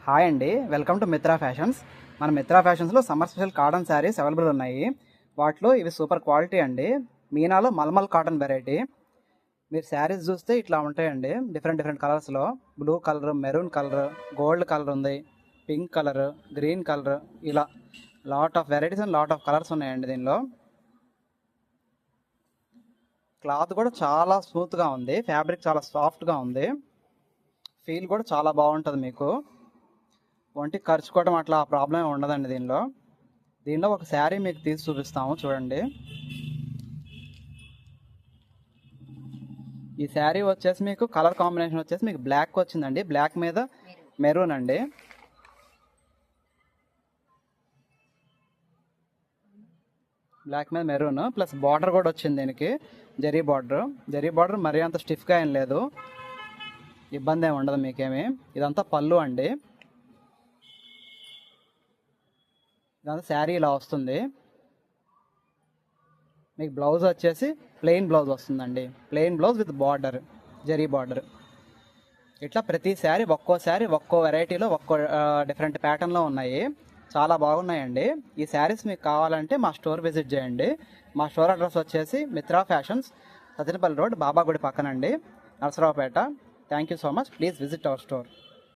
Hi అండి, welcome to Mitra Fashions. మన మిత్రా ఫ్యాషన్స్లో summer special cotton saris available ఉన్నాయి. వాటిలో ఇవి సూపర్ క్వాలిటీ అండి. మీనాలో మల్మల్ కాటన్ వెరైటీ. మీరు శారీస్ చూస్తే ఇట్లా ఉంటాయండి, డిఫరెంట్ కలర్స్లో. Blue colour, maroon colour, gold colour ఉంది, పింక్ కలర్, గ్రీన్ కలర్, ఇలా lot of varieties and lot of colours ఉన్నాయండి దీనిలో. క్లాత్ కూడా చాలా స్మూత్గా ఉంది, ఫ్యాబ్రిక్ చాలా సాఫ్ట్గా ఉంది, ఫీల్ కూడా చాలా బాగుంటుంది. మీకు ఒంటికి ఖర్చుకోవడం అట్లా ప్రాబ్లం ఉండదండి దీనిలో ఒక శారీ మీకు తీసి చూపిస్తాము చూడండి. ఈ శారీ వచ్చేసి మీకు కలర్ కాంబినేషన్ వచ్చేసి మీకు బ్లాక్ వచ్చిందండి, బ్లాక్ మీద మెరూన్ అండి. బ్లాక్ మీద మెరూన్ ప్లస్ బార్డర్ కూడా వచ్చింది దీనికి, జరీ బార్డర్ మరీ అంత స్టిఫ్గా ఏం లేదు, ఇబ్బంది ఏమి ఉండదు మీకేమి. ఇదంతా పళ్ళు అండి, ఇదంతా శారీ ఇలా వస్తుంది. మీకు బ్లౌజ్ వచ్చేసి ప్లెయిన్ బ్లౌజ్ వస్తుందండి, plain blouse with border, zari border. ఇట్లా ప్రతి శారీ ఒక్కో వెరైటీలో ఒక్కో డిఫరెంట్ ప్యాటర్న్లో ఉన్నాయి, చాలా బాగున్నాయండి. ఈ శారీస్ మీకు కావాలంటే మా స్టోర్ విజిట్ చేయండి. మా స్టోర్ అడ్రస్ వచ్చేసి మిత్రా ఫ్యాషన్స్, సత్యనపల్లి రోడ్, బాబాగుడి పక్కనండి, Narasaraopet. Thank you so much. Please visit our store.